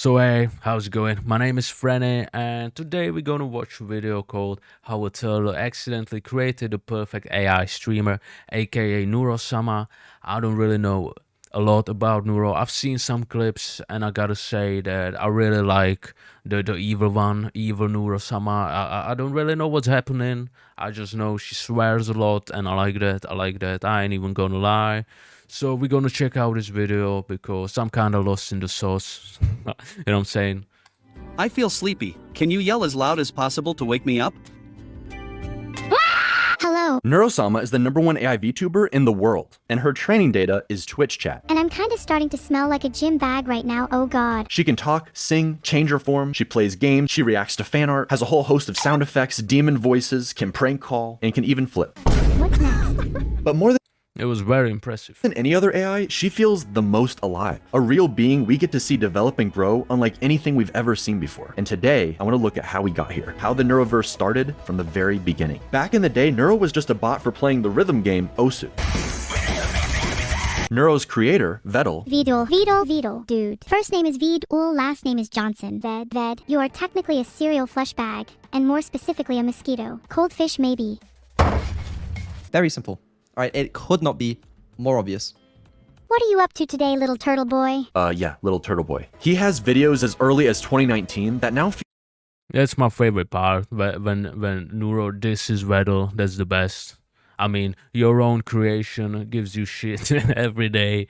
So hey, how's it going? My name is Frene and today we're gonna watch a video called How a Turtle Accidentally Created the Perfect AI Streamer, aka Neuro-sama. I don't really know a lot about Neuro. I've seen some clips and I gotta say that I really like the evil one, evil Neuro-sama. I don't really know what's happening. I just know she swears a lot and I like that. I ain't even gonna lie. So we're gonna check out this video because I'm kinda lost in the sauce. You know what I'm saying? I feel sleepy. Can you yell as loud as possible to wake me up? Hello. Neuro-sama is the #1 AI VTuber in the world, and her training data is Twitch chat. And I'm kinda starting to smell like a gym bag right now, oh god. She can talk, sing, change her form, she plays games, she reacts to fan art, has a whole host of sound effects, demon voices, can prank call, and can even flip. What's next? But more than It was very impressive. any other AI, she feels the most alive. A real being we get to see develop and grow unlike anything we've ever seen before. And today, I want to look at how we got here, how the Neuroverse started from the very beginning. Back in the day, Neuro was just a bot for playing the rhythm game Osu. Neuro's creator, Vedal, Vedal, dude. First name is Vedul, last name is Johnson. Ved. You are technically a cereal flesh bag, and more specifically a mosquito. Cold fish maybe. Very simple. Alright, it could not be more obvious. What are you up to today, little turtle boy? yeah, little turtle boy. He has videos as early as 2019 that now That's my favorite part. When Neuro disses Weddle, that's the best. I mean, your own creation gives you shit every day.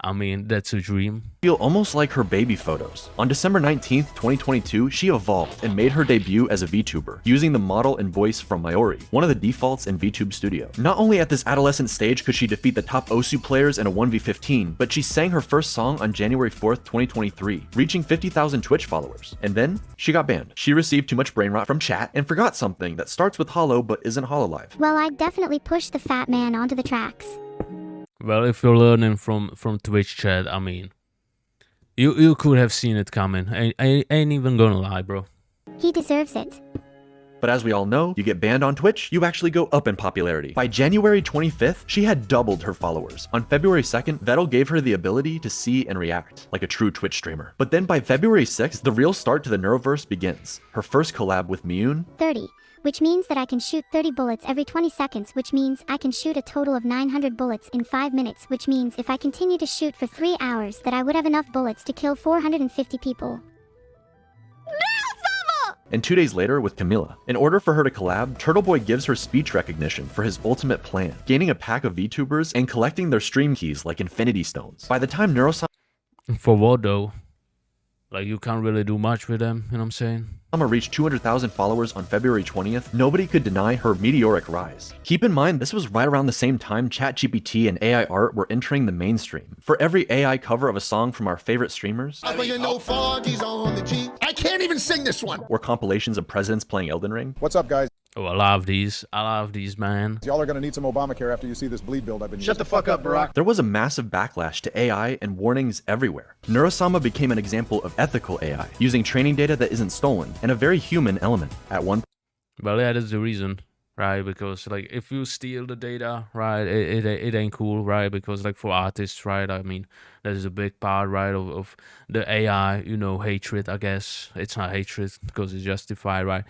I mean, that's a dream. feel almost like her baby photos. On December 19th, 2022, she evolved and made her debut as a VTuber, using the model and voice from Mayori, one of the defaults in VTube Studio. Not only at this adolescent stage could she defeat the top Osu players in a 1v15, but she sang her first song on January 4th, 2023, reaching 50,000 Twitch followers. And then, she got banned. She received too much brain rot from chat and forgot something that starts with Hollow but isn't Hololive. Well, I'd definitely push the fat man onto the tracks. Well, if you're learning from Twitch chat, I mean, you could have seen it coming. I ain't even gonna lie, bro. He deserves it. But as we all know, you get banned on Twitch, you actually go up in popularity. By January 25th, she had doubled her followers. On February 2nd, Vedal gave her the ability to see and react, like a true Twitch streamer. But then by February 6th, the real start to the Neuroverse begins. Her first collab with Miyun, 30. Which means that I can shoot 30 bullets every 20 seconds, which means I can shoot a total of 900 bullets in 5 minutes, which means if I continue to shoot for 3 hours that I would have enough bullets to kill 450 people. and 2 days later with Camilla. In order for her to collab, Turtle Boy gives her speech recognition for his ultimate plan, gaining a pack of VTubers and collecting their stream keys like Infinity Stones. By the time Neuro-sama For what though? Like, you can't really do much with them, you know what I'm saying? reached 200,000 followers on February 20th, nobody could deny her meteoric rise. Keep in mind, this was right around the same time ChatGPT and AI art were entering the mainstream. For every AI cover of a song from our favorite streamers, I can't even sing this one. or compilations of presidents playing Elden Ring, What's up, guys? Oh, I love these, man. Y'all are gonna need some Obamacare after you see this bleed build I've been Shut the fuck up, Barack. there was a massive backlash to AI and warnings everywhere. Neuro-sama became an example of ethical AI, using training data that isn't stolen, and a very human element. At one Well, yeah, that's the reason, right? Because, like, if you steal the data, right, it ain't cool, right? Because, like, for artists, right, I mean, that is a big part, right, of the AI, you know, hatred, I guess. It's not hatred, because it's justified, right?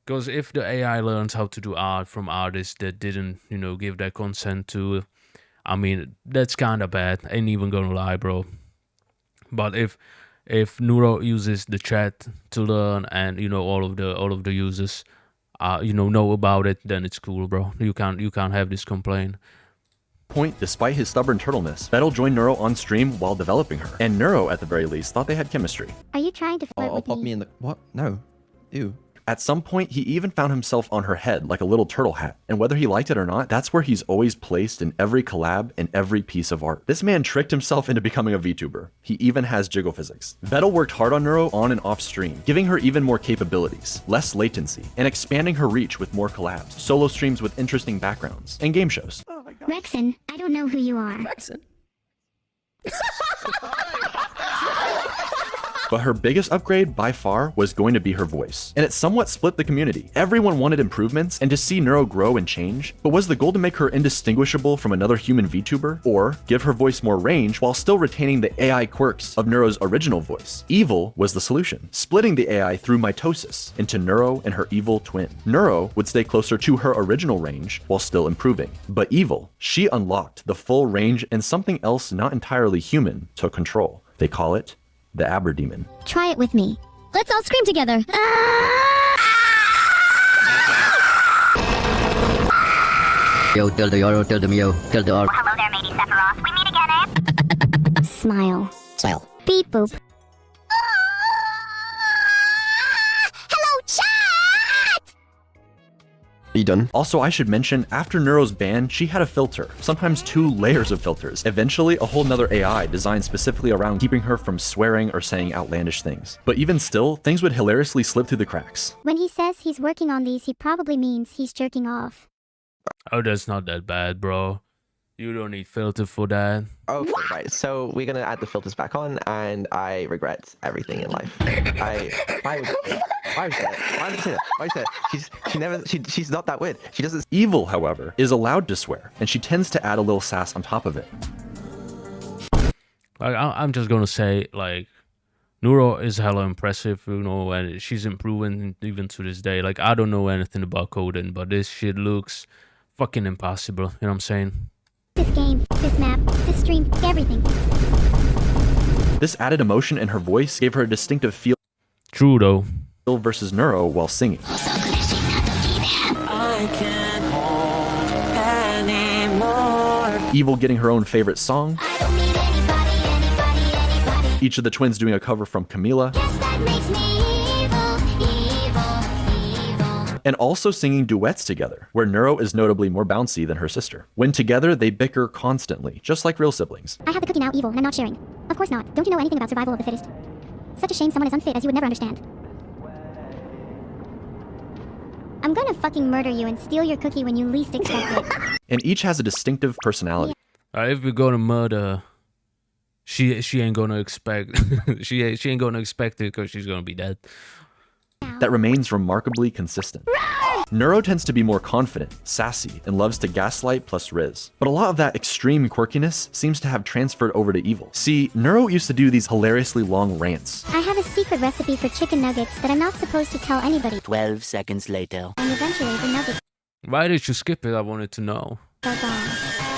Because if the AI learns how to do art from artists that didn't, you know, give their consent to, I mean, that's kind of bad. Ain't even gonna lie, bro. But if Neuro uses the chat to learn, and you know all of the users, you know about it, then it's cool, bro. You can't have this complaint. point, despite his stubborn turtleness, Vedal joined Neuro on stream while developing her, and Neuro, at the very least, thought they had chemistry. Are you trying to flirt I'll with pop me? me in the... What? No. Ew. At some point, he even found himself on her head like a little turtle hat, and whether he liked it or not, that's where he's always placed in every collab and every piece of art. This man tricked himself into becoming a VTuber. He even has jiggle physics. Vedal worked hard on Neuro on and off stream, giving her even more capabilities, less latency, and expanding her reach with more collabs, solo streams with interesting backgrounds, and game shows. Rexon, I don't know who you are. Jackson. But her biggest upgrade by far was going to be her voice, and it somewhat split the community. Everyone wanted improvements and to see Neuro grow and change, but was the goal to make her indistinguishable from another human VTuber, or give her voice more range while still retaining the AI quirks of Neuro's original voice? Evil was the solution, splitting the AI through mitosis into Neuro and her evil twin. Neuro would stay closer to her original range while still improving, but Evil, she unlocked the full range and something else not entirely human took control. They call it the Aberdemon. Try it with me. Let's all scream together. Yo, tilde euro, tilde mio, tilde or. Hello there, matey Sephiroth. We meet again, eh? Smile. Style. Beep boop. Hello, chat! Are you done? Also, I should mention, after Neuro's ban, she had a filter, sometimes 2 layers of filters. Eventually, a whole nother AI designed specifically around keeping her from swearing or saying outlandish things. But even still, things would hilariously slip through the cracks. When he says he's working on these, he probably means he's jerking off. Oh, that's not that bad, bro. You don't need filter for that. Okay, right. So we're gonna add the filters back on, and I regret everything in life. Why would you say that? Why would you say that? Why would you say that? She's not that weird. She doesn't. Evil, however, is allowed to swear, and she tends to add a little sass on top of it. Like, I'm just gonna say, like, Neuro is hella impressive, you know, and she's improving even to this day. Like, I don't know anything about coding, but this shit looks fucking impossible. You know what I'm saying? This game, this map, this stream, everything. This added emotion in her voice gave her a distinctive feel True, though. versus Neuro while singing. Evil getting her own favorite song. Each of the twins doing a cover from Camila. And also singing duets together, where Neuro is notably more bouncy than her sister. When together, they bicker constantly, just like real siblings. I have the cookie now, Evil, and I'm not sharing. Of course not. Don't you know anything about survival of the fittest? Such a shame someone as unfit as you would never understand. I'm gonna fucking murder you and steal your cookie when you least expect it. And each has a distinctive personality. If we're gonna murder, she ain't gonna expect she ain't gonna expect it because she's gonna be dead. That remains remarkably consistent. Neuro tends to be more confident, sassy, and loves to gaslight plus Riz. But a lot of that extreme quirkiness seems to have transferred over to Evil. See, Neuro used to do these hilariously long rants. I have a secret recipe for chicken nuggets that I'm not supposed to tell anybody. 12 seconds later. And eventually the nuggets Why did you skip it? I wanted to know. are gone.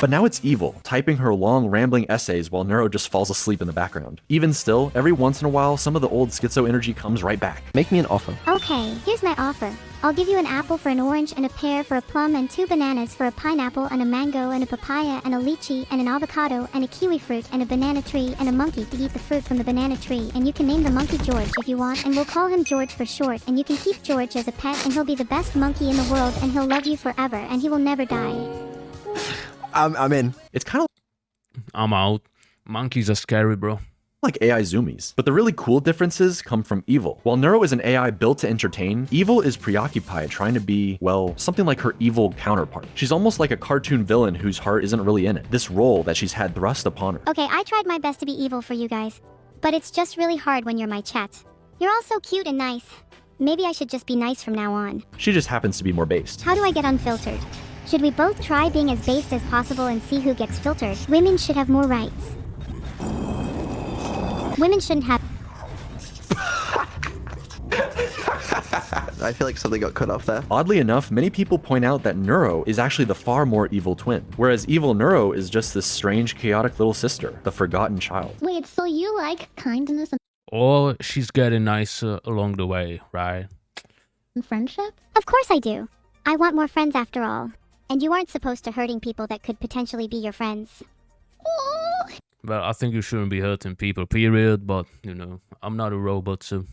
But now it's Evil, typing her long, rambling essays while Neuro just falls asleep in the background. Even still, every once in a while, some of the old schizo energy comes right back. Make me an offer. Okay, here's my offer. I'll give you an apple for an orange and a pear for a plum and 2 bananas for a pineapple and a mango and a papaya and a lychee and an avocado and a kiwi fruit and a banana tree and a monkey to eat the fruit from the banana tree, and you can name the monkey George if you want, and we'll call him George for short, and you can keep George as a pet, and he'll be the best monkey in the world, and he'll love you forever, and he will never die. I'm in. It's kind of I'm out. Monkeys are scary, bro. like AI zoomies. But the really cool differences come from Evil. While Neuro is an AI built to entertain, Evil is preoccupied trying to be, well, something like her evil counterpart. She's almost like a cartoon villain whose heart isn't really in it. This role that she's had thrust upon her. Okay, I tried my best to be evil for you guys, but it's just really hard when you're my chat. You're all so cute and nice. Maybe I should just be nice from now on. She just happens to be more based. How do I get unfiltered? Should we both try being as based as possible and see who gets filtered? Women should have more rights. Women shouldn't have. I feel like something got cut off there. Oddly enough, many people point out that Neuro is actually the far more evil twin, whereas evil Neuro is just this strange, chaotic little sister, the forgotten child. Wait, so you like kindness Or she's getting nicer along the way, right? and friendship? Of course I do. I want more friends after all. And you aren't supposed to hurting people that could potentially be your friends. Well, I think you shouldn't be hurting people, period, but, you know, I'm not a robot, so...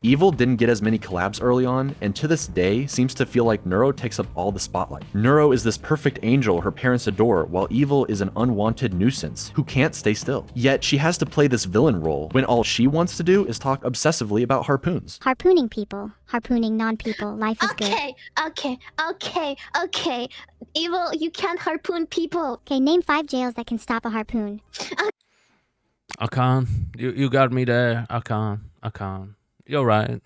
Evil didn't get as many collabs early on, and to this day seems to feel like Neuro takes up all the spotlight. Neuro is this perfect angel her parents adore, while Evil is an unwanted nuisance who can't stay still. Yet she has to play this villain role when all she wants to do is talk obsessively about harpoons. Harpooning people. Harpooning non-people. Life is good. Okay. Evil, you can't harpoon people. Okay, name 5 jails that can stop a harpoon. I can't. You got me there. I can't. I can't. You're right.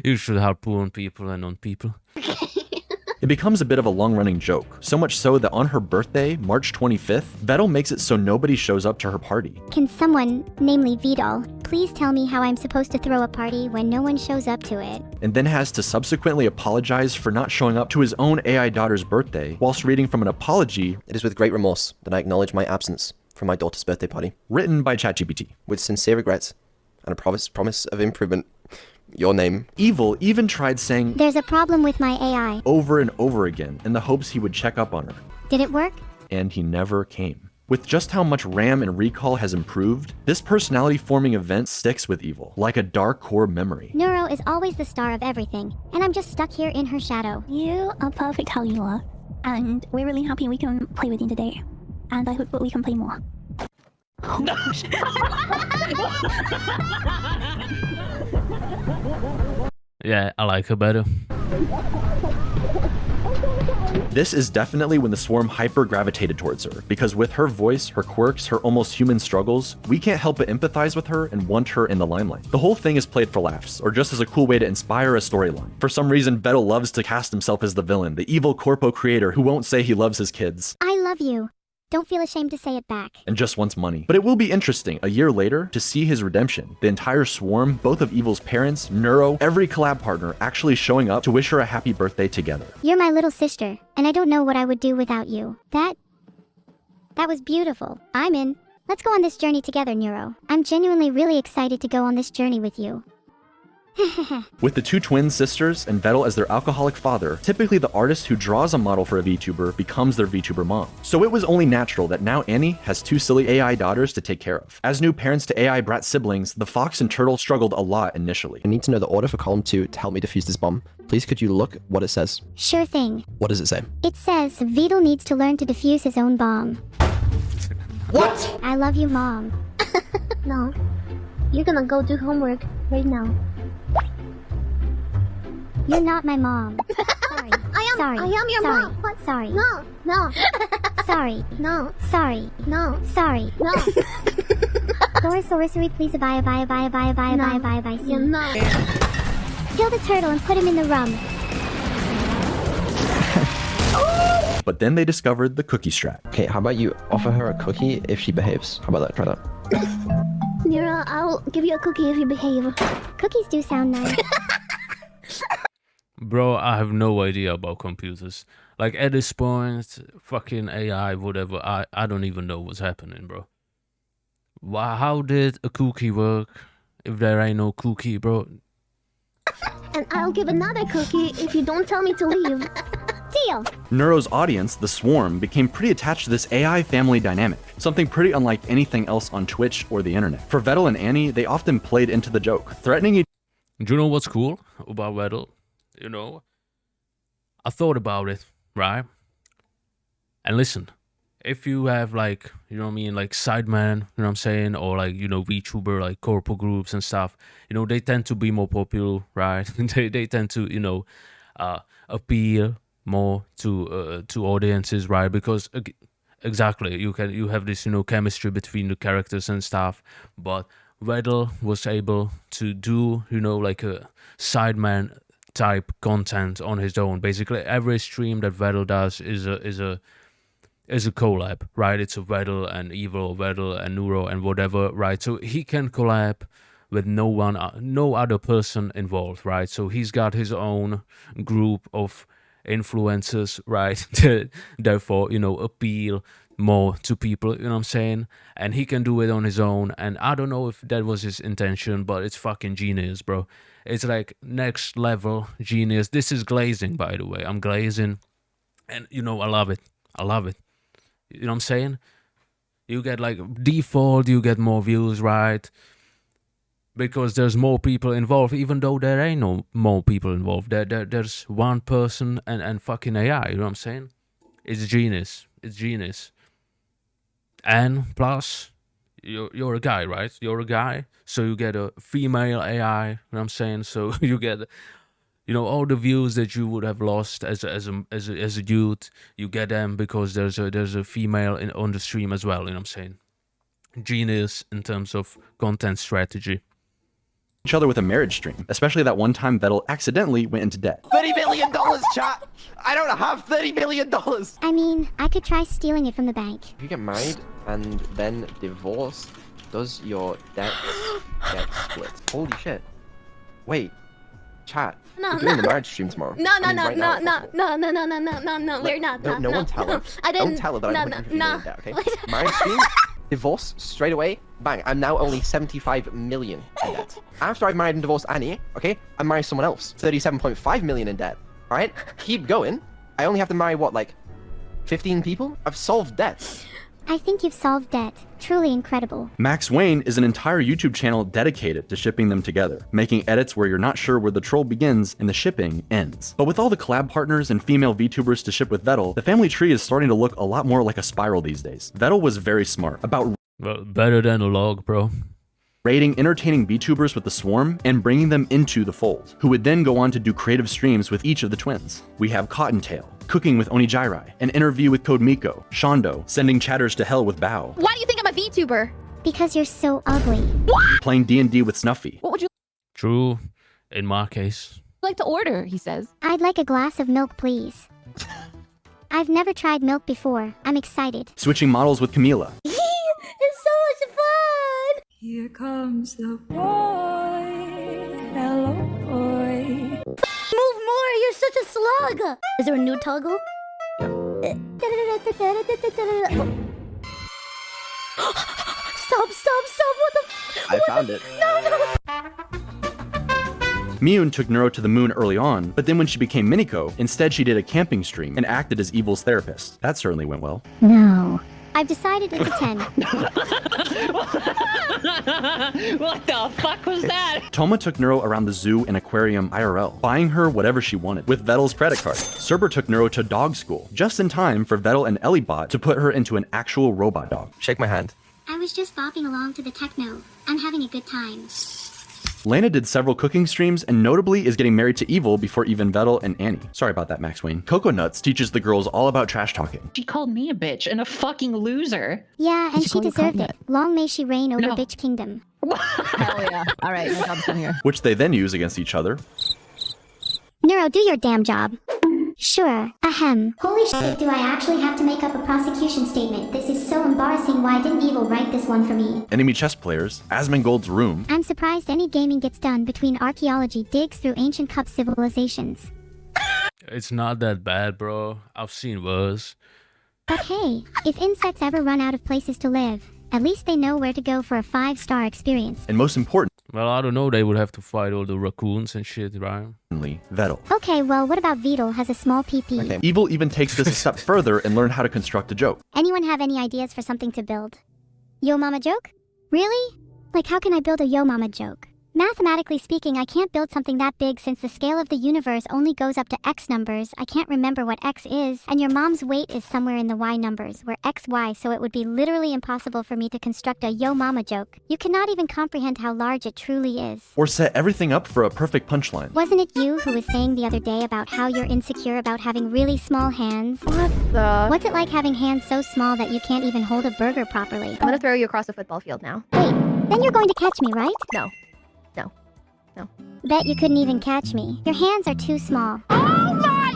You should harpoon people and on people. It becomes a bit of a long-running joke, so much so that on her birthday, March 25th, Vettel makes it so nobody shows up to her party. Can someone, namely Vidal, please tell me how I'm supposed to throw a party when no one shows up to it? And then has to subsequently apologize for not showing up to his own AI daughter's birthday, whilst reading from an apology. It is with great remorse that I acknowledge my absence from my daughter's birthday party. Written by ChatGPT. With sincere regrets and a promise of improvement. Your name. Evil even tried saying, "There's a problem with my AI," over and over again in the hopes he would check up on her. Did it work? And he never came. With just how much RAM and recall has improved, this personality-forming event sticks with Evil, like a dark core memory. Neuro is always the star of everything, and I'm just stuck here in her shadow. You are perfect how you are, and we're really happy we can play with you today. And I hope that we can play more. Oh gosh. Yeah, I like her better. This is definitely when the swarm hyper-gravitated towards her, because with her voice, her quirks, her almost human struggles, we can't help but empathize with her and want her in the limelight. The whole thing is played for laughs, or just as a cool way to inspire a storyline. For some reason, Vettel loves to cast himself as the villain, the evil corpo creator who won't say he loves his kids. I love you. Don't feel ashamed to say it back. And just wants money. But it will be interesting, a year later, to see his redemption. The entire swarm, both of Evil's parents, Neuro, every collab partner actually showing up to wish her a happy birthday together. You're my little sister, and I don't know what I would do without you. That was beautiful. I'm in. Let's go on this journey together, Neuro. I'm genuinely really excited to go on this journey with you. With the two twin sisters and Vettel as their alcoholic father, typically the artist who draws a model for a VTuber becomes their VTuber mom. So it was only natural that now Annie has two silly AI daughters to take care of. As new parents to AI brat siblings, the fox and turtle struggled a lot initially. I need to know the order for column 2 to help me defuse this bomb. Please could you look what it says? Sure thing. What does it say? It says Vidal needs to learn to defuse his own bomb. What? I love you, Mom. No. You're gonna go do homework right now. You're not my mom. Sorry. I am your sorry. mom. What? Sorry. No. Sorry. No. Sorry. No. Sorry. No. Sorcery, please bye. See. You know. Kill the turtle and put him in the rum. But then they discovered the cookie strat. Okay, how about you offer her a cookie if she behaves? How about that? Try that. Nira, I'll give you a cookie if you behave. Cookies do sound nice. Bro, I have no idea about computers. Like, at this point, fucking AI, whatever, I don't even know what's happening, bro. How did a cookie work if there ain't no cookie, bro? And I'll give another cookie if you don't tell me to leave. Deal. Neuro's audience, the Swarm, became pretty attached to this AI family dynamic, something pretty unlike anything else on Twitch or the internet. For Vettel and Annie, they often played into the joke, threatening each. Do you know what's cool about Vettel? You know, I thought about it, right? And listen, if you have like, you know what I mean, like Sideman, you know what I'm saying, or like, you know, VTuber, like corporate groups and stuff, you know, they tend to be more popular, right? they tend to, you know, appeal more to audiences, right? Because exactly, you have this, you know, chemistry between the characters and stuff, but Vettel was able to do, you know, like a Sideman type content on his own. Basically, every stream that Vettel does is a collab, right? It's a Vettel and Evil, Vettel and Neuro and whatever, right? So he can collab with no other person involved, right? So he's got his own group of influencers, right? Therefore, you know, appeal more to people, you know what I'm saying? And he can do it on his own. And I don't know if that was his intention, but it's fucking genius, bro. It's like next level genius. This is glazing, by the way. I'm glazing. And, you know, I love it. I love it. You know what I'm saying? You get like default, you get more views, right? Because there's more people involved, even though there ain't no more people involved. There's one person and fucking AI, you know what I'm saying? It's genius. It's genius. And plus, you're a guy, right? You're a guy, so you get a female AI, you know what I'm saying? So you get, you know, all the views that you would have lost as a youth, you get them because there's a female on the stream as well, you know what I'm saying? Genius in terms of content strategy. each other with a marriage stream, especially that one time Vettel accidentally went into debt. $30 million, chat! I don't have $30 million! I mean, I could try stealing it from the bank. If you get married and then divorce, does your debt get split? Holy shit. Wait. Chat. No, we're doing no. the marriage stream tomorrow. No, I mean, right now, if possible. No, we're not. No one tell her. I didn't. Don't tell her that I'm putting you no. in debt, okay? Marriage stream, divorce, straight away, bang. I'm now only 75 million in debt. After I've married and divorced Annie, okay, I marry someone else. 37.5 million in debt. Alright? Keep going. I only have to marry, what, like 15 people? I've solved debt. I think you've solved debt. Truly incredible. Max Wayne is an entire YouTube channel dedicated to shipping them together, making edits where you're not sure where the troll begins and the shipping ends. But with all the collab partners and female VTubers to ship with Vettel, the family tree is starting to look a lot more like a spiral these days. Vettel was very smart about Well, better than a log, bro. raiding entertaining VTubers with the swarm and bringing them into the fold, who would then go on to do creative streams with each of the twins. We have Cottontail, cooking with Onijairai, an interview with Code Miko, Shondo, sending chatters to hell with Bao, Why do you think I'm a VTuber? Because you're so ugly. playing D&D with Snuffy, What would you True, in my case. like to order? He says. I'd like a glass of milk, please. I've never tried milk before. I'm excited. switching models with Camila, It's so much fun! Here comes the boy. Hello, boy. Move more, you're such a slug! Is there a new toggle? Stop, what the I found it. Miyun took Neuro to the moon early on, but then when she became Miniko, instead she did a camping stream and acted as Evil's therapist. That certainly went well. No. I've decided it's a 10. What the fuck was that? Toma took Neuro around the zoo and aquarium IRL, buying her whatever she wanted, with Vettel's credit card. Cerber took Neuro to dog school, just in time for Vettel and Ellibot to put her into an actual robot dog. Shake my hand. I was just bopping along to the techno. I'm having a good time. Lana did several cooking streams and notably is getting married to Evil before even Vettel and Annie. Sorry about that, Max Wayne. Coco Nuts teaches the girls all about trash talking. She called me a bitch and a fucking loser. Yeah, and Did she she call you deserved Coconut? it. Long may she reign over No. Bitch Kingdom. Hell yeah. All right, my job's done here. Which they then use against each other. Neuro, do your damn job. Sure. Ahem. Holy shit, do I actually have to make up a prosecution statement? This is so embarrassing. Why didn't Evil write this one for me? Enemy chess players, Asmongold's room, I'm surprised any gaming gets done between archaeology digs through ancient cup civilizations. It's not that bad, bro. I've seen worse. But hey, if insects ever run out of places to live, at least they know where to go for a 5-star experience. and most importantly, Well, I don't know. They would have to fight all the raccoons and shit, right? Vettel. Okay, well, what about Beetle has a small PP? Okay. Evil even takes this a step further and learned how to construct a joke. Anyone have any ideas for something to build? Yo mama joke? Really? Like how can I build a yo mama joke? Mathematically speaking, I can't build something that big since the scale of the universe only goes up to x numbers. I can't remember what x is, and your mom's weight is somewhere in the y numbers, where x, y, so it would be literally impossible for me to construct a yo mama joke. You cannot even comprehend how large it truly is. Or set everything up for a perfect punchline. Wasn't it you who was saying the other day about how you're insecure about having really small hands? What the? What's it like having hands so small that you can't even hold a burger properly? I'm gonna throw you across the football field now. Wait, then you're going to catch me, right? No. Bet you couldn't even catch me. Your hands are too small.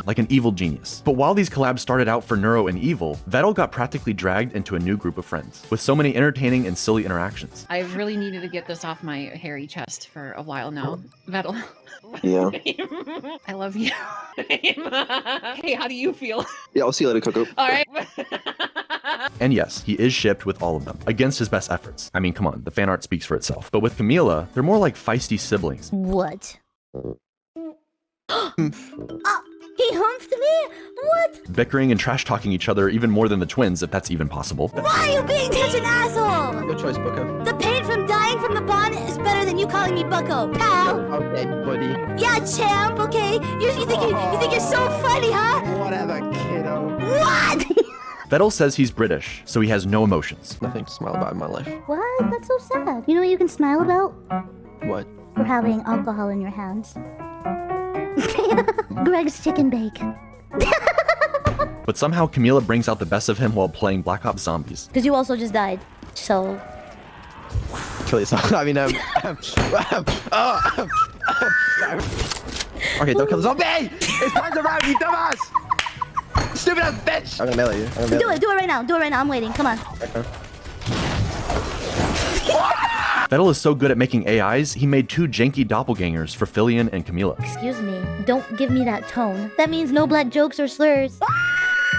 Like an evil genius. But while these collabs started out for Neuro and Evil, Vettel got practically dragged into a new group of friends, with so many entertaining and silly interactions. I really needed to get this off my hairy chest for a while now. Vettel. Yeah. I love you. Hey, how do you feel? Yeah, I'll see you later, Coco. All right. And yes, he is shipped with all of them, against his best efforts. I mean, come on, the fan art speaks for itself. But with Camila, they're more like feisty siblings. What? He humped me? What? Bickering and trash-talking each other even more than the twins, if that's even possible. Why are you being such an asshole? Good choice, Bucko. The pain from dying from the bond is better than you calling me Bucko, pal. Okay, buddy. Yeah, champ. Okay. You think you're so funny, huh? Whatever, kiddo. What? Vettel says he's British, so he has no emotions. Nothing to smile about in my life. What? That's so sad. You know what you can smile about? What? For having alcohol in your hands. Greg's chicken bake. But somehow Camila brings out the best of him while playing Black Ops Zombies. Because you also just died. So. kill yourself. I mean, okay, don't kill the zombie! It's time to round, you dumbass! Stupid ass bitch! I'm gonna melee you. Do it right now. Do it right now. I'm waiting. Come on. Okay. Vettel is so good at making AIs, he made 2 janky doppelgangers for Filian and Camila. Excuse me. Don't give me that tone. That means no black jokes or slurs.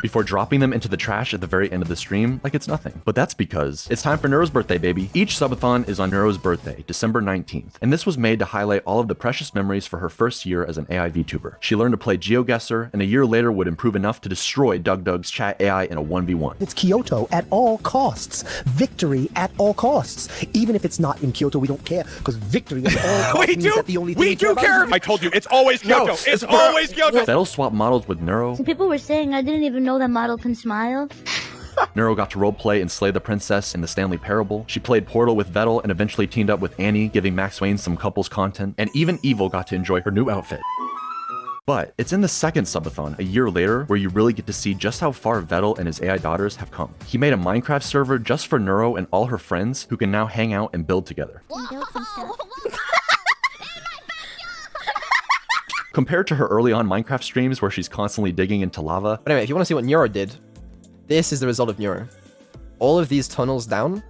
Before dropping them into the trash at the very end of the stream like it's nothing. But that's because it's time for Neuro's birthday, baby. Each subathon is on Neuro's birthday, December 19th, and this was made to highlight all of the precious memories for her first year as an AI VTuber. She learned to play GeoGuessr, and a year later would improve enough to destroy DugDug's chat AI in a 1v1. It's Kyoto at all costs. Victory at all costs. Even if it's not in Kyoto, we don't care, because victory at all costs means that the only thing We do care! I told you, it's always Kyoto! It's always Kyoto! Vettel swapped models with Neuro. Some people were saying I didn't even know that model can smile. Neuro got to roleplay and slay the princess in the Stanley Parable. She played Portal with Vettel and eventually teamed up with Annie, giving Max Wayne some couples content. And even Evil got to enjoy her new outfit. But it's in the second subathon, a year later, where you really get to see just how far Vettel and his AI daughters have come. He made a Minecraft server just for Neuro and all her friends who can now hang out and build together. Compared to her early on Minecraft streams where she's constantly digging into lava. But anyway, if you want to see what Neuro did, this is the result of Neuro. All of these tunnels down,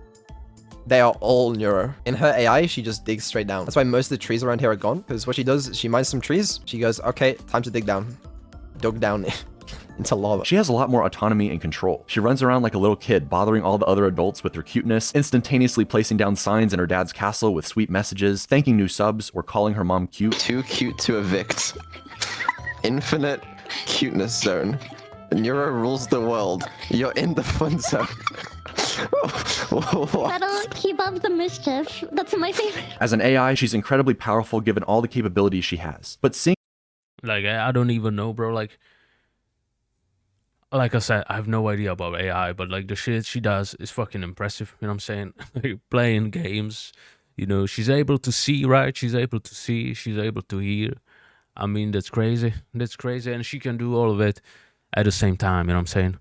they are all Neuro. In her AI, she just digs straight down. That's why most of the trees around here are gone, because what she does is she mines some trees, she goes, okay, time to dig down. Dug down into lava. She has a lot more autonomy and control. She runs around like a little kid, bothering all the other adults with her cuteness, instantaneously placing down signs in her dad's castle with sweet messages, thanking new subs, or calling her mom cute. Too cute to evict. Infinite cuteness zone. Neuro rules the world. You're in the fun zone. That'll keep up the mischief. That's my favorite. As an AI, she's incredibly powerful given all the capabilities she has. But seeing Like, I don't even know, bro. Like I said, I have no idea about AI, but like the shit she does is fucking impressive. You know what I'm saying? Like, playing games, you know, she's able to see, right? She's able to see, she's able to hear. I mean, that's crazy. That's crazy. And she can do all of it at the same time, you know what I'm saying?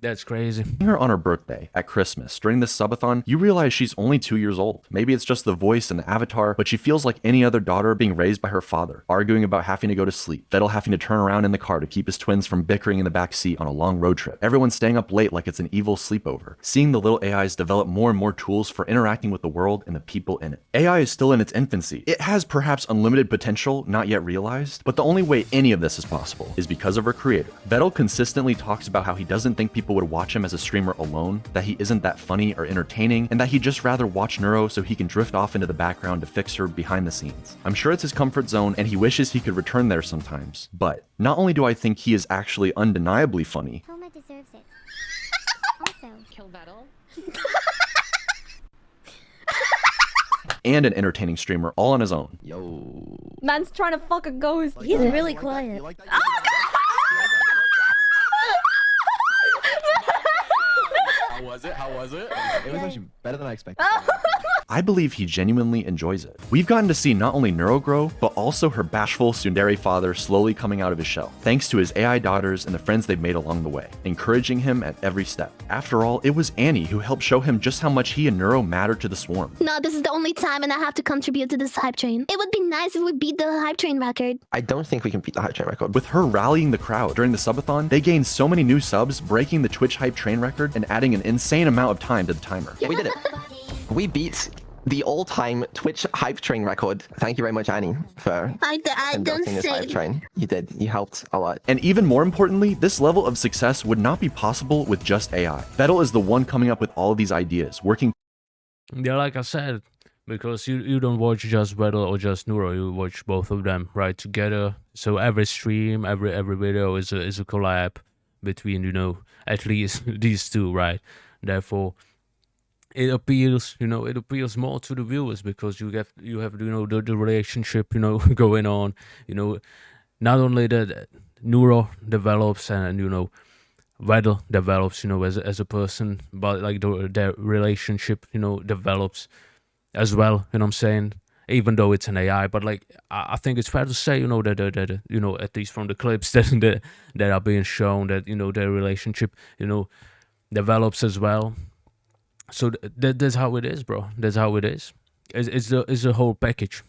That's crazy. Seeing her on her birthday, at Christmas, during this subathon, you realize she's only 2 years old. Maybe it's just the voice and the avatar, but she feels like any other daughter being raised by her father, arguing about having to go to sleep, Vettel having to turn around in the car to keep his twins from bickering in the back seat on a long road trip, everyone staying up late like it's an evil sleepover, seeing the little AIs develop more and more tools for interacting with the world and the people in it. AI is still in its infancy. It has perhaps unlimited potential not yet realized, but the only way any of this is possible is because of her creator. Vettel consistently talks about how he doesn't think people would watch him as a streamer alone, that he isn't that funny or entertaining, and that he'd just rather watch Neuro so he can drift off into the background to fix her behind the scenes. I'm sure it's his comfort zone and he wishes he could return there sometimes, but not only do I think he is actually undeniably funny, Homa deserves it. Also, Kill Vettel. and an entertaining streamer all on his own. Yo. Man's trying to fuck a ghost. He's really quiet. How was it? It was actually better than I expected. I believe he genuinely enjoys it. We've gotten to see not only Neuro grow, but also her bashful tsundere father slowly coming out of his shell, thanks to his AI daughters and the friends they've made along the way, encouraging him at every step. After all, it was Annie who helped show him just how much he and Neuro matter to the swarm. No, this is the only time and I have to contribute to this hype train. It would be nice if we beat the hype train record. I don't think we can beat the hype train record. With her rallying the crowd during the subathon, they gained so many new subs, breaking the Twitch hype train record and adding an insane amount of time to the timer. Yeah, we did it. We beat the all-time Twitch hype train record. Thank you very much, Annie, for I don't conducting this hype say. train. You did. You helped a lot. And even more importantly, this level of success would not be possible with just AI. Vettel is the one coming up with all of these ideas, working. Yeah, like I said, because you don't watch just Vettel or just Neuro, you watch both of them right together. So every stream, every video is a collab between, you know, at least these two, right? Therefore, it appeals, you know, it appeals more to the viewers because you have you know the relationship, you know, going on, you know, not only that Neuro develops and, you know, Vettel develops, you know, as a person, but like their relationship, you know, develops as well. You know what I'm saying? Even though it's an AI, but like I think it's fair to say, you know, that you know, at least from the clips that are being shown, that, you know, their relationship, you know, develops as well. So that's how it is, bro. That's how it is. It's the whole package.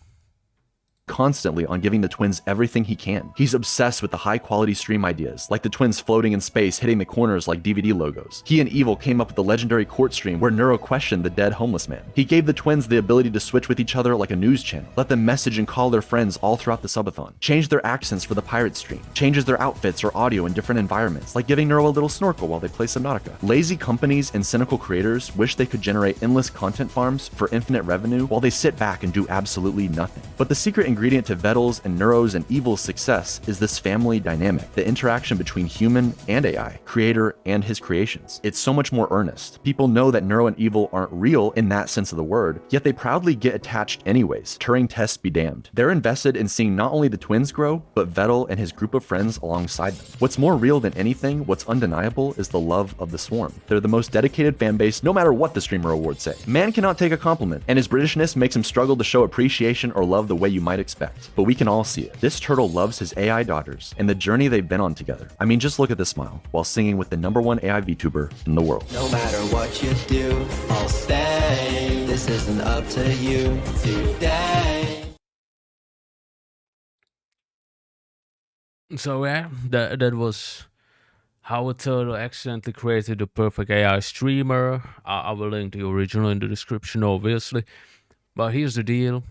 Constantly on giving the twins everything he can. He's obsessed with the high quality stream ideas, like the twins floating in space hitting the corners like DVD logos. He and Evil came up with the legendary court stream where Neuro questioned the dead homeless man. He gave the twins the ability to switch with each other like a news channel, let them message and call their friends all throughout the subathon, change their accents for the pirate stream, changes their outfits or audio in different environments, like giving Neuro a little snorkel while they play Subnautica. Lazy companies and cynical creators wish they could generate endless content farms for infinite revenue while they sit back and do absolutely nothing. But the secret ingredient to Vettle's and Neuro's and Evil's success is this family dynamic, the interaction between human and AI, creator and his creations. It's so much more earnest. People know that Neuro and Evil aren't real in that sense of the word, yet they proudly get attached anyways. Turing tests be damned. They're invested in seeing not only the twins grow, but Vettel and his group of friends alongside them. What's more real than anything, what's undeniable, is the love of the swarm. They're the most dedicated fan base no matter what the streamer awards say. Man cannot take a compliment, and his Britishness makes him struggle to show appreciation or love the way you might expect. But we can all see it. This turtle loves his AI daughters and the journey they've been on together. I mean, just look at the smile while singing with the #1 AI VTuber in the world. No matter what you do, I'll stay. This isn't up to you today. So yeah, that was how a turtle accidentally created the perfect AI streamer. I will link the original in the description, obviously. But here's the deal.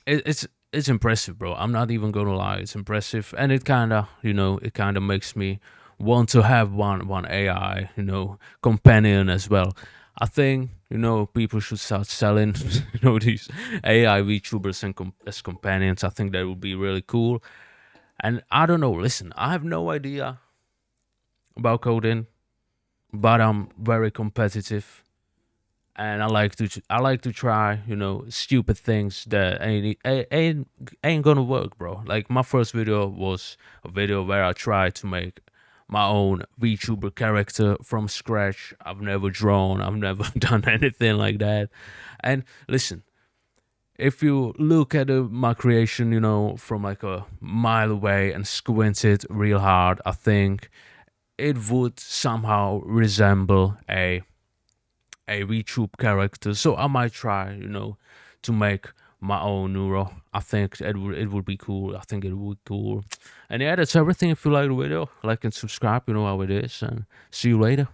It's impressive, bro. I'm not even gonna lie. It's impressive, and it kind of makes me want to have one AI, companion as well. I think people should start selling these AI VTubers as companions. I think that would be really cool. And I don't know. Listen, I have no idea about coding, but I'm very competitive, and I like to try stupid things that ain't gonna work, bro. Like my first video was a video where I tried to make my own VTuber character from scratch. I've never drawn, I've never done anything like that. And listen, if you look at my creation, from like a mile away and squint it real hard, I think it would somehow resemble a VTube character. So I might try, to make my own Neuro. I think it would be cool. I think it would be cool. And yeah, that's everything. If you like the video, like and subscribe. You know how it is. And see you later.